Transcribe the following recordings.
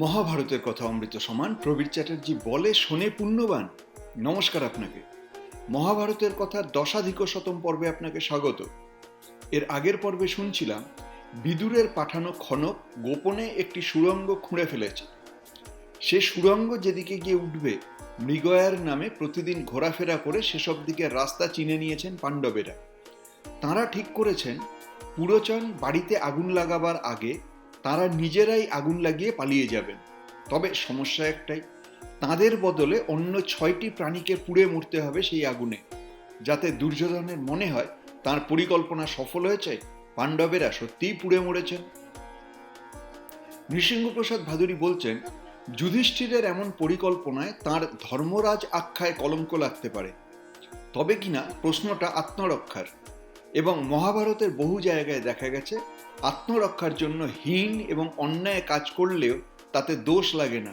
মহাভারতের কথা অমৃত সমান প্রবীর চ্যাটার্জি বলে শোনে পুণ্যবান। নমস্কার আপনাকে। মহাভারতের কথা দশাধিকশতম পর্বে আপনাকে স্বাগত। এর আগের পর্বে শুনছিলাম বিদুরের পাঠানো খনক গোপনে একটি সুড়ঙ্গ খুঁড়ে ফেলেছে। সে সুড়ঙ্গ যেদিকে গিয়ে উঠবে মৃগয়ার নামে প্রতিদিন ঘোরাফেরা করে সেসব দিকের রাস্তা চিনে নিয়েছেন পাণ্ডবেরা। তাঁরা ঠিক করেছেন পুরোচন বাড়িতে আগুন লাগাবার আগে তারা নিজেরাই আগুন লাগিয়ে পালিয়ে যাবেন। তবে সমস্যা একটাই, তাদের বদলে অন্য 6টি প্রাণীকে পুড়ে মরতে হবে সেই আগুনে, যাতে দুর্যোধনের মনে হয় তার পরিকল্পনা সফল হয়েছে, পাণ্ডবেরা সত্যিই পুড়ে মরেছেন। নৃসিংহপ্রসাদ ভাদুরী বলছেন যুধিষ্ঠিরের এমন পরিকল্পনায় তার ধর্মরাজ আখ্যায় কলঙ্ক লাগতে পারে। তবে কিনা প্রশ্নটা আত্মরক্ষার, এবং মহাভারতের বহু জায়গায় দেখা গেছে আত্মরক্ষার জন্য হীন এবং অন্যায় কাজ করলেও তাতে দোষ লাগে না।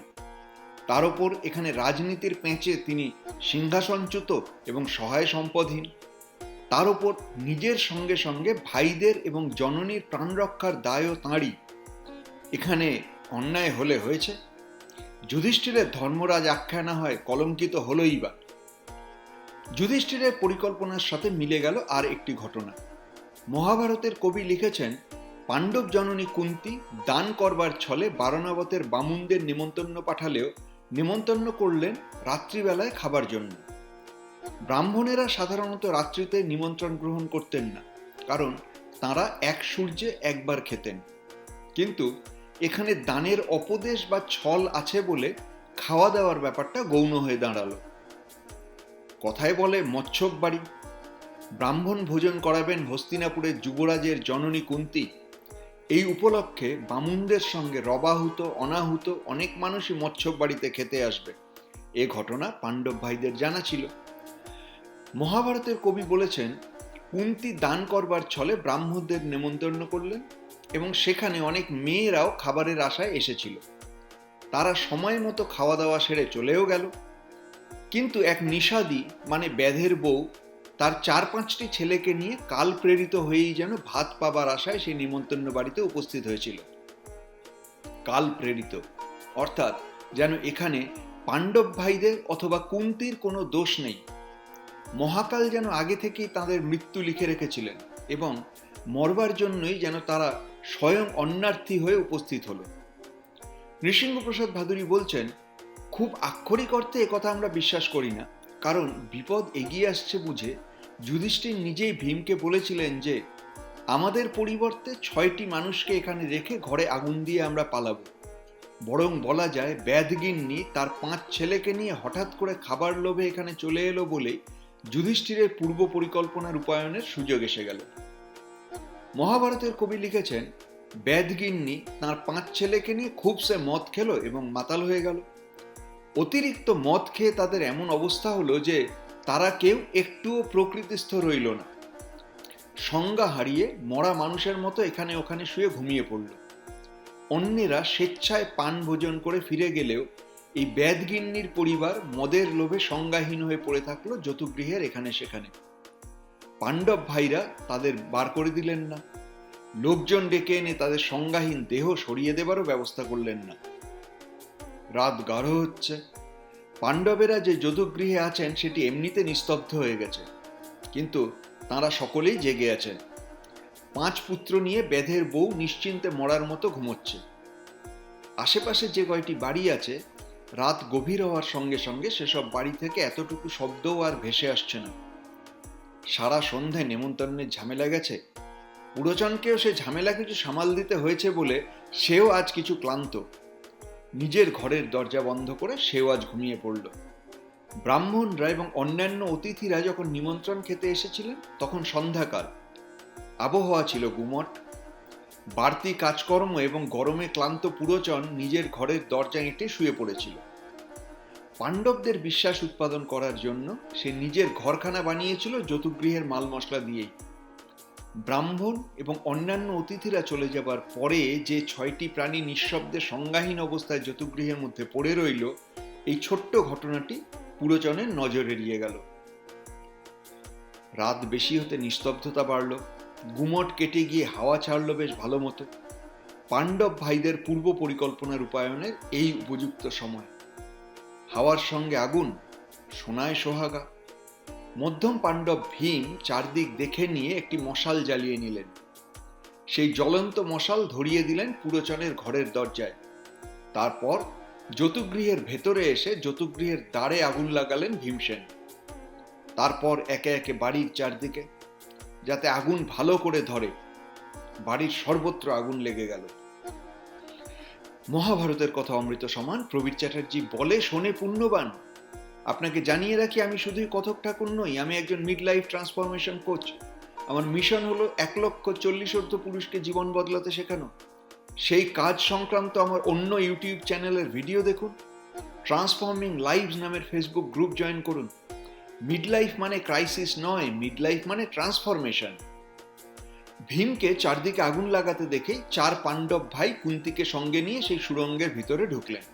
তার ওপর এখানে রাজনীতির পেঁচে তিনি সিংহাসনচ্যুত এবং সহায় সম্পদহীন। তার ওপর নিজের সঙ্গে সঙ্গে ভাইদের এবং জননীর প্রাণ রক্ষার দায়ও তাঁরই। এখানে অন্যায় হলে হয়েছে, যুধিষ্ঠিরের ধর্মরাজ আখ্যা না হয় কলঙ্কিত হলই বা। যুধিষ্ঠিরের পরিকল্পনার সাথে মিলে গেল আর একটি ঘটনা। মহাভারতের কবি লিখেছেন পাণ্ডব জননী কুন্তী দান করবার ছলে বারণাবতের বামুনদের নিমন্ত্রণ পাঠালেও নিমন্ত্রণ করলেন রাত্রিবেলায় খাবার জন্য। ব্রাহ্মণেরা সাধারণত রাত্রিতে নিমন্ত্রণ গ্রহণ করতেন না, কারণ তাঁরা এক সূর্যে একবার খেতেন। কিন্তু এখানে দানের অপদেশ বা ছল আছে বলে খাওয়া দাওয়ার ব্যাপারটা গৌণ হয়ে দাঁড়ালো। কথায় বলে মচ্ছব বাড়ি। ব্রাহ্মণ ভোজন করাবেন হস্তিনাপুরের যুবরাজের জননী কুন্তী। এই উপলক্ষে বামুনদের সঙ্গে রবাহুত অনাহুত অনেক মানুষই মচ্ছব বাড়িতে খেতে আসবে। এ ঘটনা পাণ্ডব ভাইদের জানা ছিল। মহাভারতের কবি বলেছেন কুন্তী দান করবার ছলে ব্রাহ্মণদের নেমন্তন্ন করলেন এবং সেখানে অনেক মেয়েরাও খাবারের আশায় এসেছিল। তারা সময় মতো খাওয়া দাওয়া সেরে চলেও গেল। কিন্তু এক নিষাদী মানে ব্যাধের বউ তার 4-5টি ছেলেকে নিয়ে কাল প্রেরিত হয়েই যেন ভাত পাবার আশায় সেই নিমন্ত্রণ বাড়িতে উপস্থিত হয়েছিল। কাল প্রেরিত অর্থাৎ যেন এখানে পাণ্ডব ভাইদের অথবা কুন্তীর কোনো দোষ নেই। মহাকাল যেন আগে থেকেই তাদের মৃত্যু লিখে রেখেছিলেন এবং মরবার জন্যই যেন তারা স্বয়ং অন্নার্থী হয়ে উপস্থিত হলো। নৃসিংহপ্রসাদ ভাদুরী বলছেন খুব আক্ষরিক অর্থে একথা আমরা বিশ্বাস করি না, কারণ বিপদ এগিয়ে আসছে বুঝে যুধিষ্ঠির নিজেই ভীমকে বলেছিলেন যে আমাদের পরিবর্তে 6টি মানুষকে এখানে রেখে ঘরে আগুন দিয়ে আমরা পালাবো। বরং বলা যায় ব্যাধগিন্নি তার 5 ছেলেকে নিয়ে হঠাৎ করে খাবার লোভে এখানে চলে এলো বলেই যুধিষ্ঠিরের পূর্ব পরিকল্পনা রূপায়ণের সুযোগ এসে গেল। মহাভারতের কবি লিখেছেন ব্যাধগিন্নি তার 5 ছেলেকে নিয়ে খুব সে মদ খেলো এবং মাতাল হয়ে গেল। অতিরিক্ত মদ খেয়ে তাদের এমন অবস্থা হলো যে তারা কেউ একটুও প্রকৃতিস্থ রইল না। সংজ্ঞা হারিয়ে মরা মানুষের মতো এখানে ওখানে শুয়ে ঘুমিয়ে পড়ল। অন্যেরা স্বেচ্ছায় পান ভোজন করে ফিরে গেলেও এই ব্যাধগিন্নির পরিবার মদের লোভে সংজ্ঞাহীন হয়ে পড়ে থাকলো যতুগৃহের এখানে সেখানে। পাণ্ডব ভাইরা তাদের বার করে দিলেন না, লোকজন ডেকে এনে তাদের সংজ্ঞাহীন দেহ সরিয়ে দেবারও ব্যবস্থা করলেন না। রাত গাঢ় হচ্ছে। পাণ্ডবেরা যে যদুগৃহে আছেন সেটি এমনিতে নিস্তব্ধ হয়ে গেছে, কিন্তু তাঁরা সকলেই জেগে আছেন। 5 পুত্র নিয়ে ব্যাধের বউ নিশ্চিন্তে মরার মতো ঘুমোচ্ছে। আশেপাশে যে কয়টি বাড়ি আছে, রাত গভীর হওয়ার সঙ্গে সঙ্গে সেসব বাড়ি থেকে এতটুকু শব্দও আর ভেসে আসছে না। সারা সন্ধ্যায় নেমন্তন্নের ঝামেলা গেছে। পুরোচনকেও সে ঝামেলা কিছু সামাল দিতে হয়েছে বলে সেও আজ কিছু ক্লান্ত। নিজের ঘরের দরজা বন্ধ করে সেও আজ ঘুমিয়ে পড়ল। ব্রাহ্মণরা এবং অন্যান্য অতিথিরা যখন নিমন্ত্রণ খেতে এসেছিলেন তখন সন্ধ্যাকাল। আবহাওয়া ছিল গুমট। বাড়তি কাজকর্ম এবং গরমে ক্লান্ত পুরোচন নিজের ঘরের দরজা এঁটে শুয়ে পড়েছিল। পাণ্ডবদের বিশ্বাস উৎপাদন করার জন্য সে নিজের ঘরখানা বানিয়েছিল যতুগৃহের মাল মশলা দিয়েই। ব্রাহ্মণ এবং অন্যান্য অতিথিরা চলে যাবার পরে যে 6টি প্রাণী নিঃশব্দে সংজ্ঞাহীন অবস্থায় যতুগৃহের মধ্যে পড়ে রইল, এই ছোট্ট ঘটনাটি পুরোচনের নজর এড়িয়ে গেল। রাত বেশি হতে নিস্তব্ধতা বাড়ল। গুমট কেটে গিয়ে হাওয়া ছাড়ল বেশ ভালো মতো। পাণ্ডব ভাইদের পূর্ব পরিকল্পনা রূপায়ণের এই উপযুক্ত সময়। হাওয়ার সঙ্গে আগুন, সোনায় সোহাগা। মধ্যম পাণ্ডব ভীম চারদিক দেখে নিয়ে একটি মশাল জ্বালিয়ে নিলেন। সেই জ্বলন্ত মশাল ধরিয়ে দিলেন পুরোচনের ঘরের দরজায়। তারপর যতুগৃহের ভেতরে এসে যতুগৃহের দ্বারে আগুন লাগালেন ভীমসেন। তারপর একে একে বাড়ির চারদিকে, যাতে আগুন ভালো করে ধরে। বাড়ির সর্বত্র আগুন লেগে গেল। মহাভারতের কথা অমৃত সমান। প্রবীর চ্যাটার্জি বলে শোনে পুণ্যবান। আপনাকে জানিয়ে রাখি, আমি শুধুই কথক ঠাকুর নই, আমি একজন মিড লাইফ ট্রান্সফরমেশন কোচ। আমার মিশন হলো 1,40,000 পুরুষকে জীবন বদলাতে শেখানো। সেই কাজ সংক্রান্ত আমার অন্য ইউটিউব চ্যানেলের ভিডিও দেখুন। ট্রান্সফর্মিং লাইভস নামের ফেসবুক গ্রুপ জয়েন করুন। মিড লাইফ মানে ক্রাইসিস নয়, মিড লাইফ মানে ট্রান্সফরমেশন। ভীমকে চারদিকে আগুন লাগাতে দেখে 4 পাণ্ডব ভাই কুন্তিকে সঙ্গে নিয়ে সেই সুড়ঙ্গের ভিতরে ঢুকলেন।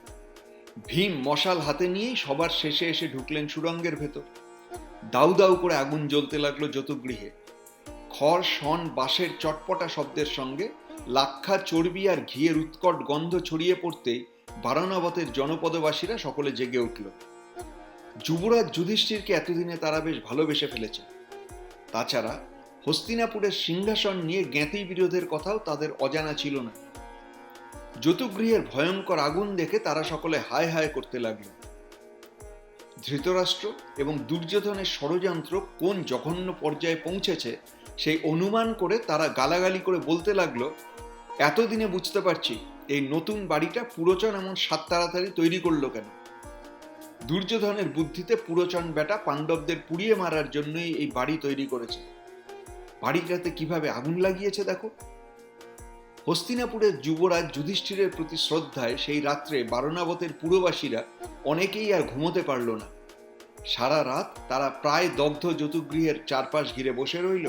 ভীম মশাল হাতে নিয়েই সবার শেষে এসে ঢুকলেন সুড়ঙ্গের ভেতর। দাউ দাউ করে আগুন জ্বলতে লাগলো যতুগৃহে। খড়, শন, বাঁশের চটপটা শব্দের সঙ্গে লাক্ষা, চর্বি আর ঘিয়ের উৎকট গন্ধ ছড়িয়ে পড়তেই বারণাবতের জনপদবাসীরা সকলে জেগে উঠল। যুবরাজ যুধিষ্ঠিরকে এতদিনে তারা বেশ ভালোবেসে ফেলেছে। তাছাড়া হস্তিনাপুরের সিংহাসন নিয়ে জ্ঞাতি বিরোধের কথাও তাদের অজানা ছিল না। যতুগৃহের ভয়ঙ্কর আগুন দেখে তারা সকলে হায় হায় করতে লাগল। ধৃতরাষ্ট্র এবং দুর্যোধনের ষড়যন্ত্র কোন জঘন্য পর্যায়ে পৌঁছেছে সেই অনুমান করে তারা গালাগালি করে বলতে লাগলো, এতদিনে বুঝতে পারছি এই নতুন বাড়িটা পুরোচন এমন সাত তাড়াতাড়ি তৈরি করলো কেন। দুর্যোধনের বুদ্ধিতে পুরোচন বেটা পাণ্ডবদের পুড়িয়ে মারার জন্যই এই বাড়ি তৈরি করেছে। বাড়িটাতে কিভাবে আগুন লাগিয়েছে দেখো। হস্তিনাপুরের যুবরাজ যুধিষ্ঠিরের প্রতি শ্রদ্ধায় সেই রাত্রে বারণাবতের পুরবাসীরা অনেকেই আর ঘুমোতে পারল না। সারা রাত তারা প্রায় দগ্ধ যতুগৃহের চারপাশ ঘিরে বসে রইল।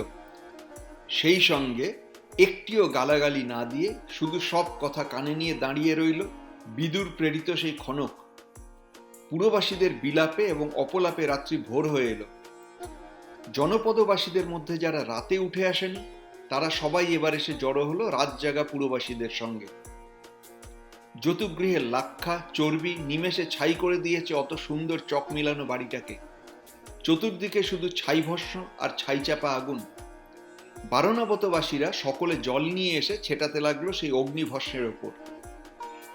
সেই সঙ্গে একটিও গালাগালি না দিয়ে শুধু সব কথা কানে নিয়ে দাঁড়িয়ে রইল বিদুর প্রেরিত সেই খনক। পুরবাসীদের বিলাপে এবং অপলাপে রাত্রি ভোর হয়ে এলো। জনপদবাসীদের মধ্যে যারা রাতে উঠে আসেনি তারা সবাই এবার এসে জড়ো হলো রাত জাগা পুরবাসীদের সঙ্গে। যতুগৃহের লাক্ষা, চর্বি নিমেষে ছাই করে দিয়েছে অত সুন্দর চক মিলানো বাড়িটাকে। চতুর্দিকে শুধু ছাই ভস্ম আর ছাই চাপা আগুন। বারণাবতবাসীরা সকলে জল নিয়ে এসে ছেটাতে লাগলো সেই অগ্নিভস্মের ওপর।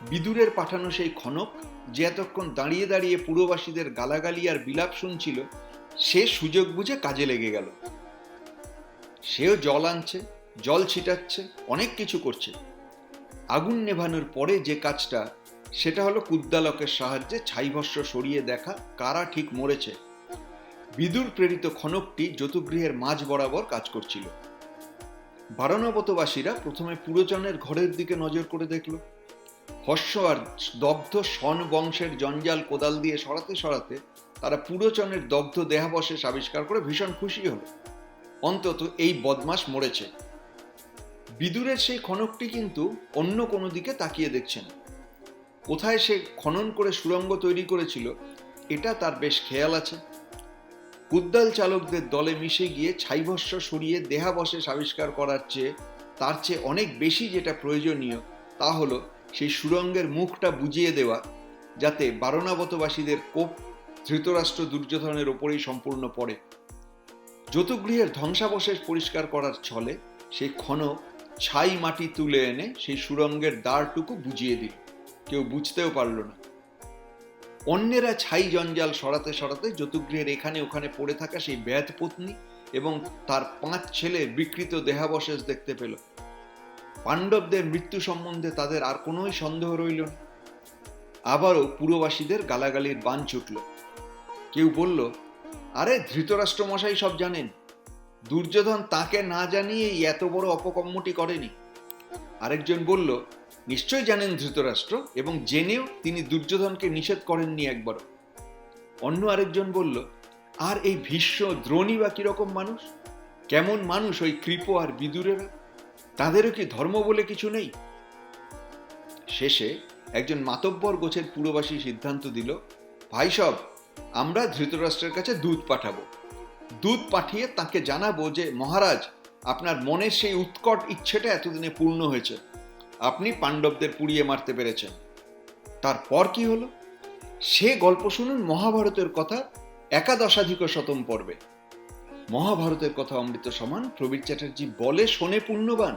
বিদুরের পাঠানো সেই খনক, যে এতক্ষণ দাঁড়িয়ে দাঁড়িয়ে পুরবাসীদের গালাগালি আর বিলাপ শুনছিল, সে সুযোগ বুঝে কাজে লেগে গেল। সেও জল আনছে, জল ছিটাচ্ছে, অনেক কিছু করছে। আগুন নেভানোর পরে যে কাজটা, সেটা হলো কুদ্দালকের সাহায্যে ছাইভস্ম সরিয়ে দেখা কারা ঠিক মরেছে। বিদুর প্রেরিত খনকটি যতুগৃহের মাঝ বরাবর কাজ করছিল। বারণাবতবাসীরা প্রথমে পুরোচনের ঘরের দিকে নজর করে দেখল। হর্ষ আর দগ্ধ শন বংশের জঞ্জাল কোদাল দিয়ে সরাতে সরাতে তারা পুরোচনের দগ্ধ দেহাবশেষ আবিষ্কার করে ভীষণ খুশি হল। অন্তত এই বদমাশ মরেছে। বিদুরের সেই খনকটি কিন্তু অন্য কোনো দিকে তাকিয়ে দেখছে না। কোথায় সে খনন করে সুড়ঙ্গ তৈরি করেছিল এটা তার বেশ খেয়াল আছে। কুদ্দাল চালকদের দলে মিশে গিয়ে ছাইভস্ম সরিয়ে দেহাবশেষ আবিষ্কার করার চেয়ে তার চেয়ে অনেক বেশি যেটা প্রয়োজনীয় তা হলো সেই সুড়ঙ্গের মুখটা বুঝিয়ে দেওয়া, যাতে বারণাবতবাসীদের কোপ ধৃতরাষ্ট্র দুর্যোধনের ওপরেই সম্পূর্ণ পড়ে। যতুগৃহের ধ্বংসাবশেষ পরিষ্কার করার ছলে সেই খনক ছাই মাটি তুলে এনে সেই সুড়ঙ্গের দ্বারটুকু বুঝিয়ে দিল। কেউ বুঝতেও পারল না। অন্যেরা ছাই জঞ্জাল সরাতে সরাতে যতুগৃহের এখানে ওখানে পড়ে থাকা সেই ব্যাধ পত্নী এবং তার 5 ছেলের বিকৃত দেহাবশেষ দেখতে পেল। পাণ্ডবদের মৃত্যু সম্বন্ধে তাদের আর কোনোই সন্দেহ রইল না। আবারও পুরবাসীদের গালাগালির বান ছুটল। কেউ বলল, আরে ধৃতরাষ্ট্র মশাই সব জানেন, দুর্যোধন তাকে না জানিয়েই এত বড় অপকর্মটি করেনি। আরেকজন বলল, নিশ্চয় জানেন ধৃতরাষ্ট্র, এবং জেনেও তিনি দুর্যোধনকে নিষেধ করেননি একবারও। অন্য আরেকজন বলল, আর এই ভীষ্ম, দ্রোণী বা কিরকম মানুষ? কেমন মানুষ ওই কৃপ আর বিদুরেরা? তাদেরও কি ধর্ম বলে কিছু নেই? শেষে একজন মাতব্বর গোছের পুরবাসী সিদ্ধান্ত দিল, ভাই সব, আমরা ধৃতরাষ্ট্রের কাছে দূত পাঠাবো। দূত পাঠিয়ে তাকে জানাবো যে মহারাজ, আপনার মনের সেই উৎকট ইচ্ছেটা এতদিনে পূর্ণ হয়েছে। আপনি পাণ্ডবদের পুড়িয়ে মারতে পেরেছেন। তারপর কি হলো সে গল্প শুনুন মহাভারতের কথা একাদশাধিক শতম পর্বে। মহাভারতের কথা অমৃত সমান প্রবীর চ্যাটার্জি বলে শোনে পুণ্যবান।